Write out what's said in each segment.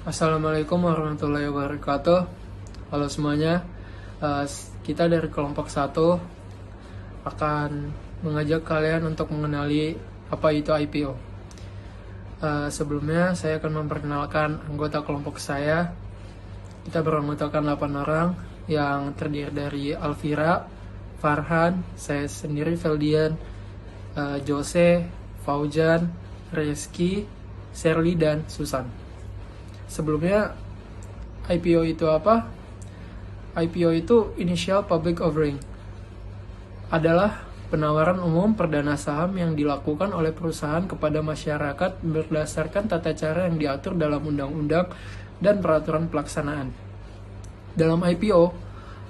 Assalamualaikum warahmatullahi wabarakatuh. Halo semuanya. Kita dari kelompok satu akan mengajak kalian untuk mengenali apa itu IPO. Sebelumnya saya akan memperkenalkan anggota kelompok saya. Kita beranggotakan 8 orang yang terdiri dari Alvira, Farhan, saya sendiri Feldian, Jose, Faujan, Reski, Sherly, dan Susan. Sebelumnya, IPO itu apa? IPO itu Initial Public Offering, adalah penawaran umum perdana saham yang dilakukan oleh perusahaan kepada masyarakat berdasarkan tata cara yang diatur dalam undang-undang dan peraturan pelaksanaan. Dalam IPO,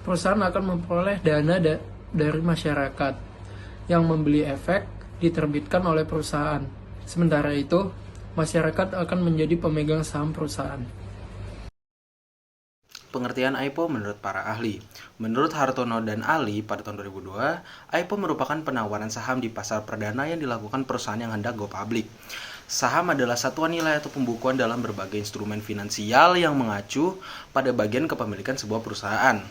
perusahaan akan memperoleh dana dari masyarakat yang membeli efek diterbitkan oleh perusahaan. Sementara itu, masyarakat akan menjadi pemegang saham perusahaan. Pengertian IPO menurut para ahli. Menurut Hartono dan Ali pada tahun 2002, IPO merupakan penawaran saham di pasar perdana yang dilakukan perusahaan yang hendak go public. Saham adalah satuan nilai atau pembukuan dalam berbagai instrumen finansial yang mengacu pada bagian kepemilikan sebuah perusahaan.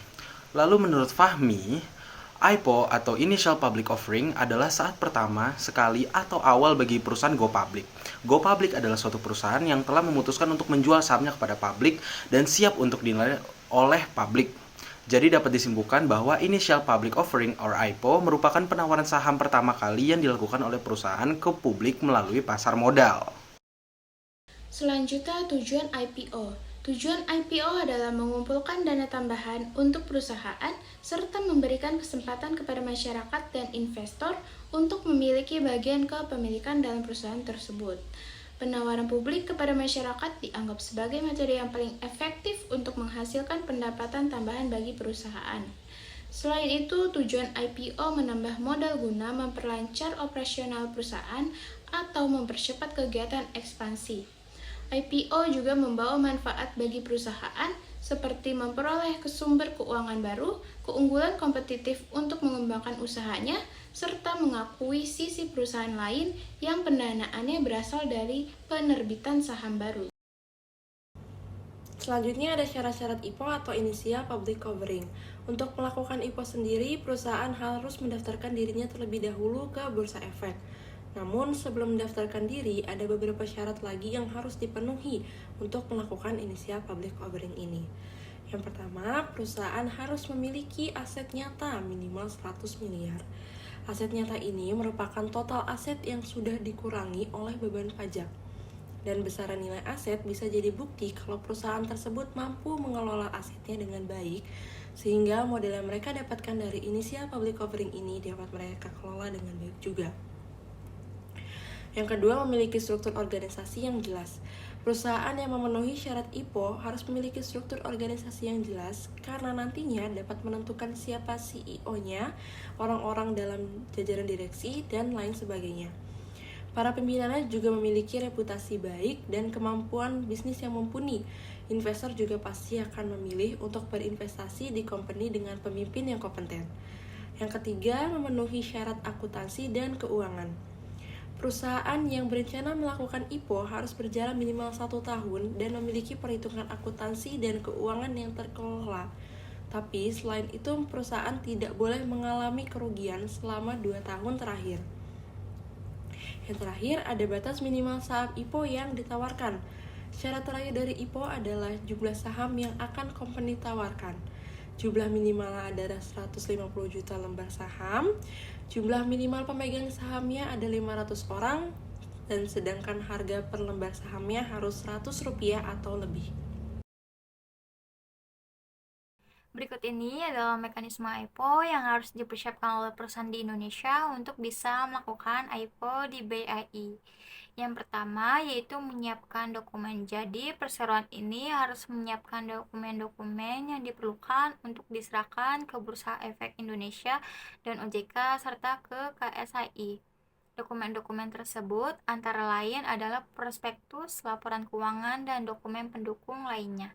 Lalu menurut Fahmi, IPO atau Initial Public Offering adalah saat pertama sekali atau awal bagi perusahaan go public. Go public adalah suatu perusahaan yang telah memutuskan untuk menjual sahamnya kepada publik dan siap untuk dinilai oleh publik. Jadi dapat disimpulkan bahwa Initial Public Offering or IPO merupakan penawaran saham pertama kali yang dilakukan oleh perusahaan ke publik melalui pasar modal. Selanjutnya, tujuan IPO. Tujuan IPO adalah mengumpulkan dana tambahan untuk perusahaan serta memberikan kesempatan kepada masyarakat dan investor untuk memiliki bagian kepemilikan dalam perusahaan tersebut. Penawaran publik kepada masyarakat dianggap sebagai metode yang paling efektif untuk menghasilkan pendapatan tambahan bagi perusahaan. Selain itu, tujuan IPO menambah modal guna memperlancar operasional perusahaan atau mempercepat kegiatan ekspansi. IPO juga membawa manfaat bagi perusahaan seperti memperoleh sumber keuangan baru, keunggulan kompetitif untuk mengembangkan usahanya, serta mengakui sisi perusahaan lain yang pendanaannya berasal dari penerbitan saham baru. Selanjutnya ada syarat-syarat IPO atau Initial Public Offering. Untuk melakukan IPO sendiri, perusahaan harus mendaftarkan dirinya terlebih dahulu ke Bursa Efek. Namun, sebelum mendaftarkan diri, ada beberapa syarat lagi yang harus dipenuhi untuk melakukan Initial Public Offering ini. Yang pertama, perusahaan harus memiliki aset nyata minimal 100 miliar. Aset nyata ini merupakan total aset yang sudah dikurangi oleh beban pajak. Dan besaran nilai aset bisa jadi bukti kalau perusahaan tersebut mampu mengelola asetnya dengan baik, sehingga modal yang mereka dapatkan dari Initial Public Offering ini dapat mereka kelola dengan baik juga. Yang kedua, memiliki struktur organisasi yang jelas. Perusahaan yang memenuhi syarat IPO harus memiliki struktur organisasi yang jelas karena nantinya dapat menentukan siapa CEO-nya, orang-orang dalam jajaran direksi, dan lain sebagainya. Para pimpinannya juga memiliki reputasi baik dan kemampuan bisnis yang mumpuni. Investor juga pasti akan memilih untuk berinvestasi di company dengan pemimpin yang kompeten. Yang ketiga, memenuhi syarat akuntansi dan keuangan. Perusahaan yang berencana melakukan IPO harus berjalan minimal 1 tahun dan memiliki perhitungan akuntansi dan keuangan yang terkelola. Tapi selain itu, perusahaan tidak boleh mengalami kerugian selama 2 tahun terakhir. Yang terakhir, ada batas minimal saham IPO yang ditawarkan. Syarat terakhir dari IPO adalah jumlah saham yang akan company tawarkan. Jumlah minimal adalah 150 juta lembar saham. Jumlah minimal pemegang sahamnya ada 500 orang. Dan sedangkan harga per lembar sahamnya harus Rp100 atau lebih. Berikut ini adalah mekanisme IPO yang harus dipersiapkan oleh perusahaan di Indonesia untuk bisa melakukan IPO di BII. Yang pertama yaitu menyiapkan dokumen. Jadi perseroan ini harus menyiapkan dokumen-dokumen yang diperlukan untuk diserahkan ke Bursa Efek Indonesia dan OJK serta ke KSHI. Dokumen-dokumen tersebut antara lain adalah prospektus, laporan keuangan, dan dokumen pendukung lainnya.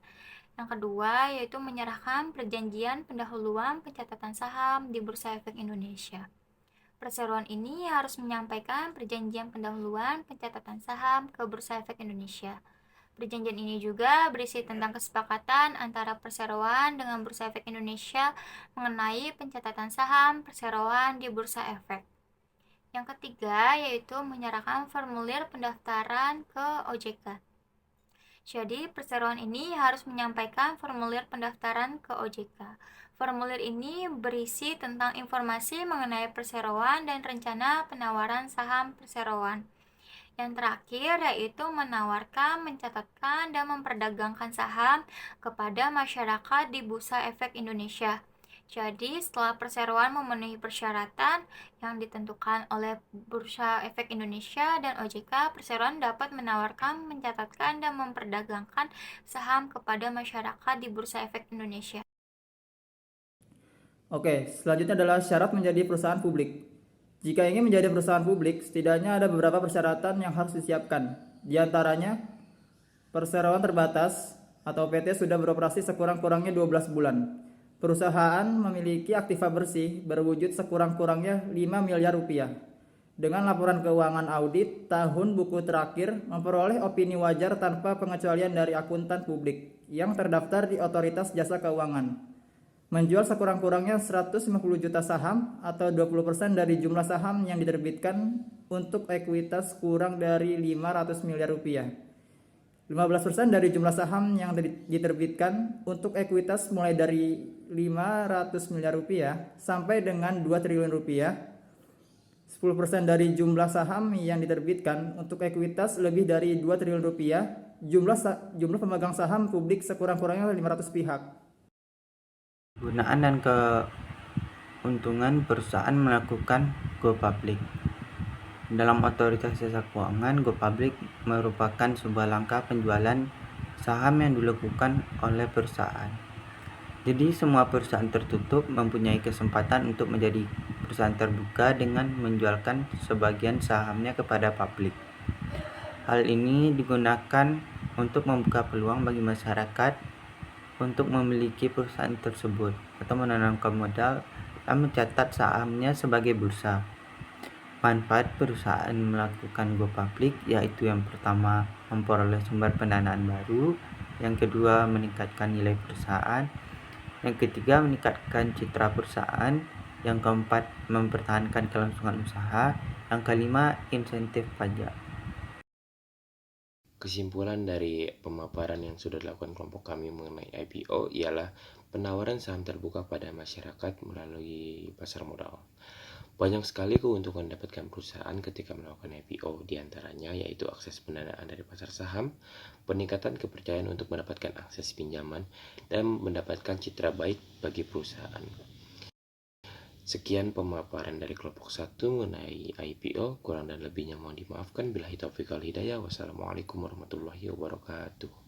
Yang kedua yaitu menyerahkan perjanjian pendahuluan pencatatan saham di Bursa Efek Indonesia. Perseroan ini harus menyampaikan perjanjian pendahuluan pencatatan saham ke Bursa Efek Indonesia. Perjanjian ini juga berisi tentang kesepakatan antara perseroan dengan Bursa Efek Indonesia mengenai pencatatan saham perseroan di Bursa Efek. Yang ketiga yaitu menyerahkan formulir pendaftaran ke OJK. Jadi, perseroan ini harus menyampaikan formulir pendaftaran ke OJK. Formulir ini berisi tentang informasi mengenai perseroan dan rencana penawaran saham perseroan. Yang terakhir yaitu menawarkan, mencatatkan, dan memperdagangkan saham kepada masyarakat di Bursa Efek Indonesia. Jadi, setelah perseroan memenuhi persyaratan yang ditentukan oleh Bursa Efek Indonesia dan OJK, perseroan dapat menawarkan, mencatatkan, dan memperdagangkan saham kepada masyarakat di Bursa Efek Indonesia. Oke, selanjutnya adalah syarat menjadi perusahaan publik. Jika ingin menjadi perusahaan publik, setidaknya ada beberapa persyaratan yang harus disiapkan. Di antaranya, perseroan terbatas atau PT sudah beroperasi sekurang-kurangnya 12 bulan. Perusahaan memiliki aktiva bersih berwujud sekurang-kurangnya 5 miliar rupiah. Dengan laporan keuangan audit tahun buku terakhir memperoleh opini wajar tanpa pengecualian dari akuntan publik yang terdaftar di Otoritas Jasa Keuangan. Menjual sekurang-kurangnya 150 juta saham atau 20% dari jumlah saham yang diterbitkan untuk ekuitas kurang dari 500 miliar rupiah. 15% dari jumlah saham yang diterbitkan untuk ekuitas mulai dari 500 miliar rupiah sampai dengan 2 triliun rupiah. 10% dari jumlah saham yang diterbitkan untuk ekuitas lebih dari 2 triliun rupiah. Jumlah pemegang saham publik sekurang-kurangnya 500 pihak. Penggunaan dan keuntungan perusahaan melakukan go public. Dalam Otoritas Jasa Keuangan, go public merupakan sebuah langkah penjualan saham yang dilakukan oleh perusahaan. Jadi semua perusahaan tertutup mempunyai kesempatan untuk menjadi perusahaan terbuka dengan menjualkan sebagian sahamnya kepada publik. Hal ini digunakan untuk membuka peluang bagi masyarakat untuk memiliki perusahaan tersebut atau menanamkan modal dan mencatat sahamnya sebagai bursa. Manfaat perusahaan melakukan go public yaitu yang pertama memperoleh sumber pendanaan baru, yang kedua meningkatkan nilai perusahaan, yang ketiga meningkatkan citra perusahaan, yang keempat mempertahankan kelangsungan usaha, yang kelima insentif pajak. Kesimpulan dari pemaparan yang sudah dilakukan kelompok kami mengenai IPO ialah penawaran saham terbuka pada masyarakat melalui pasar modal. Banyak sekali keuntungan didapatkan perusahaan ketika melakukan IPO, diantaranya yaitu akses pendanaan dari pasar saham, peningkatan kepercayaan untuk mendapatkan akses pinjaman, dan mendapatkan citra baik bagi perusahaan. Sekian pemaparan dari kelompok 1 mengenai IPO, kurang dan lebihnya mohon dimaafkan. Billahi taufiq wal hidayah. Wassalamualaikum warahmatullahi wabarakatuh.